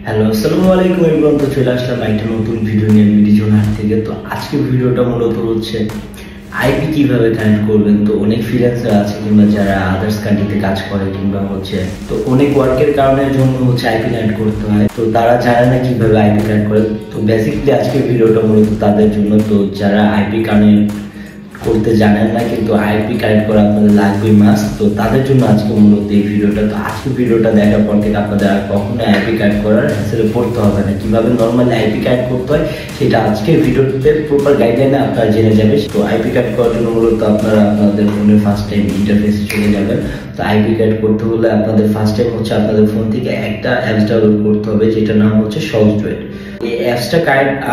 Hello আসসালামু আলাইকুম everyone. তো চলে আসলাম একটা নতুন ভিডিও নিয়ে ভিডিও হাট থেকে। তো আজকে ভিডিওটা মূলত হচ্ছে আইপি কিভাবে কানেক্ট করবেন। তো অনেক ফ্রিল্যান্সার আছে কিংবা যারা আদার্স কান্ট্রিতে কাজ করে কিংবা হচ্ছে তো অনেক ওয়ার্কের কারণের জন্য হচ্ছে আইপি কানেক্ট করতে হয়, তো তারা জানে না কিভাবে আইপি কানেক্ট করে। তো বেসিক্যালি আজকের ভিডিওটা মূলত তাদের জন্য, তো যারা আইপি কানেক্ট করতে জানেন না কিন্তু আইপি কানেক্ট করা আপনাদের লাগবে মাস্ট, তো তাদের জন্য আজকে মূলত এই ভিডিওটা। তো আজকে ভিডিওটা দেখার পর থেকে আপনাদের আর কখনো আইপি কানেক্ট করার হ্যাসেলে পড়তে হবে না, কিভাবে নর্মালি আইপি কানেক্ট করতে হয় সেটা আজকের ভিডিওতে প্রপার গাইডলাইনে আপনারা জেনে যাবেন। তো আইপি কানেক্ট করার জন্য মূলত আপনারা আপনাদের ফোনে ফার্স্ট টাইম ইন্টারফেসে চলে যাবেন। তো আইপি কানেক্ট করতে হলে আপনাদের ফার্স্ট টাইম হচ্ছে আপনাদের ফোন থেকে একটা অ্যাপস ডাউনলোড করতে হবে, যেটার নাম হচ্ছে সফটওয়্যার। এই অ্যাপসটা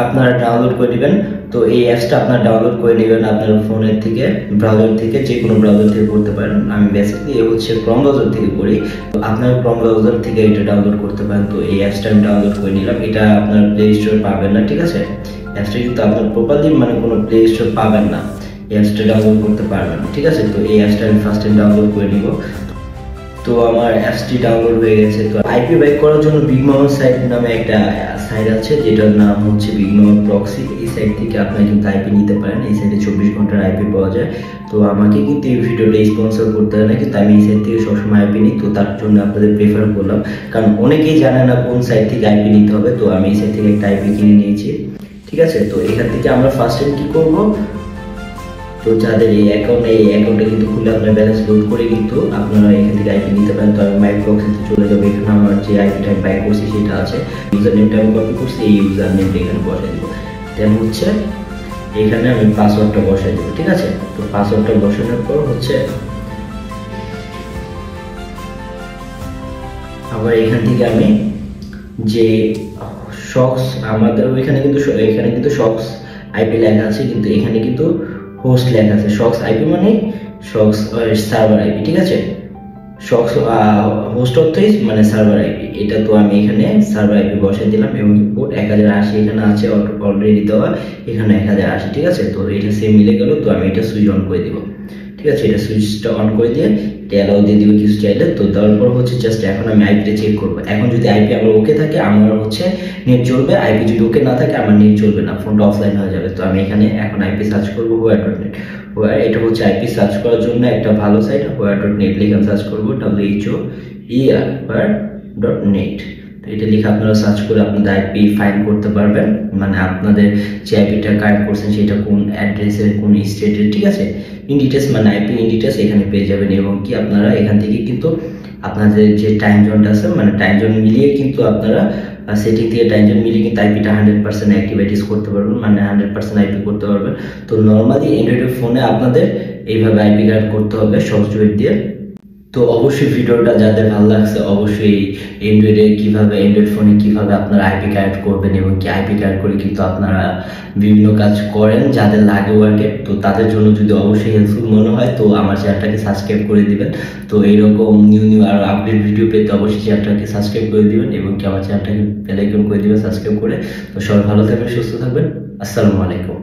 আপনারা ডাউনলোড করে নেবেন। তো এই অ্যাপসটা আপনারা ডাউনলোড করে নেবেন আপনার ফোনের থেকে, ব্রাউজার থেকে, যে কোনো ব্রাউজার থেকে করতে পারেন। আমি বেসিক্যালি হচ্ছে ক্রোম ব্রাউজার থেকে করি, তো আপনার ক্রোম ব্রাউজার থেকে এটা ডাউনলোড করতে পারেন। তো এই অ্যাপসটা আমি ডাউনলোড করে নিলাম। এটা আপনার প্লে স্টোর পাবেন না, ঠিক আছে? অ্যাপসটা কিন্তু আপনার প্রপারলি কোনো প্লে স্টোর পাবেন না, এই অ্যাপসটা ডাউনলোড করতে পারবেন, ঠিক আছে? তো এই অ্যাপসটা আমি ফার্স্ট টাইম ডাউনলোড করে নিব। তো আমার অ্যাপসটি ডাউনলোড হয়ে গেছে। তো আইপি বাইক করার জন্য বিগ মামা সাইট নামে একটা সাইট আছে, যেটার নাম হচ্ছে বিগ মামা প্রক্সি। এই সাইট থেকে আপনারা কিন্তু আইপি নিতে পারেন। এই সাইটে 24 ঘন্টার আইপি পাওয়া যায়। তো আমাকে কিন্তু এই ভিডিওটা স্পন্সর করতে হয় না, কিন্তু আমি এই সাইট থেকে সবসময় আইপি নিই। তো তার জন্য আপনাদের প্রেফার করলাম, কারণ অনেকেই জানে না কোন সাইট থেকে আইপি নিতে হবে। তো আমি এই সাইট থেকে একটা আইপি কিনে নিয়েছি, ঠিক আছে? তো এখান থেকে আমরা ফার্স্ট টাইম কি করবো, তো যাদের এই অ্যাকাউন্টে কিন্তু খুলে আপনার ব্যালেন্স লোড করে কিন্তু আপনারা এখান থেকে আইপি নিতে পারেন। তো আমি মাই প্রক্সিতে চলে যাবো। এখানে আমার যে আইপিটা আমি বাই করছি সেটা আছে, ইউজার নেমটা আমি কপি করছি, এই ইউজার নেমটা এখানে বসাই দেবো। দেন হচ্ছে এখানে আমি পাসওয়ার্ডটা বসাই দেবো, ঠিক আছে? তো পাসওয়ার্ডটা বসানোর পর হচ্ছে আবার এখান থেকে আমি যে শক্স, আমাদের এখানে কিন্তু শক্স আইপি লেখা আছে, কিন্তু এখানে কিন্তু হোস্ট লেখা আছে। শক্স আইপি মানে শক্স সার্ভার আইপি, ঠিক আছে? শক্স হোস্ট অর্থই মানে সার্ভার আইপি। এটা তো আমি এখানে সার্ভার আইপি বসে দিলাম এবং পোর্ট 1080 এখানে আছে অলরেডি দেওয়া, এখানে 1080, ঠিক আছে? তো এটা সেম মিলে গেল। তো আমি এটা সুইচ অন করে দিব, ঠিক আছে? এটা সুইচটা অন করে দিয়ে এটা অ্যালাউ দিয়ে দিব কিছু চাইলে। তো দেওয়ার পর হচ্ছে জাস্ট এখন আমি আইপিটা চেক করবো। এখন যদি আইপি আমার ওকে থাকে আমার হচ্ছে নেট চলবে, আইপি যদি ওকে না থাকে আমার নেট চলবে না, ফোনটা অফলাইন হয়ে যাবে। তো আমি এখানে এখন আইপি সার্চ করবো হোয়ার.নেট। এটা হচ্ছে আইপি সার্চ করার জন্য একটা ভালো সাইট, হোয়ার.নেট লিখে সার্চ করবো, WHOER.net। তো এটা লিখে আপনারা সার্চ করে আপনাদের আইপি ফাইন্ড করতে পারবেন, মানে আপনাদের যে আইপিটা কানেক্ট করছেন সেটা কোন অ্যাড্রেসের, কোন স্টেটের, ঠিক আছে? ইন ডিটেলস মানে আইপি ইন ডিটেলস এখানে পেয়ে যাবেন। এবং কি আপনারা এখান থেকে কিন্তু আপনাদের যে টাইম জোনটা আছে, মানে টাইম জোন মিলিয়ে কিন্তু আপনারা সেটিং থেকে টাইম জোন মিলিয়ে কিন্তু আইপিটা 100% অ্যাক্টিভিটিস করতে পারবেন, মানে 100% আইপি করতে পারবেন। তো নর্মালি অ্যান্ড্রয়েড ফোনে আপনাদের এইভাবে আইপি কানেক্ট করতে হবে সফটওয়্যার দিয়ে। তো অবশ্যই ভিডিওটা যাদের ভালো লাগছে অবশ্যই অ্যান্ড্রয়েড ফোনে কিভাবে আপনারা আইপি কানেক্ট করবেন এবং কি আইপি কানেক্ট করে কিন্তু আপনারা বিভিন্ন কাজ করেন যাদের লাগে ওয়ার্কে, তো তাদের জন্য যদি অবশ্যই হেল্পফুল মনে হয় তো আমার চ্যানেলটাকে সাবস্ক্রাইব করে দিবেন। তো এইরকম নিউ আর আপডেট ভিডিও পেতে অবশ্যই চ্যানেলটাকে সাবস্ক্রাইব করে দিবেন এবং কি আমার চ্যানেলটাকে বেল আইকন করে দিবেন সাবস্ক্রাইব করে। তো সবাই ভালো থাকবেন, সুস্থ থাকবেন। আসসালামু আলাইকুম।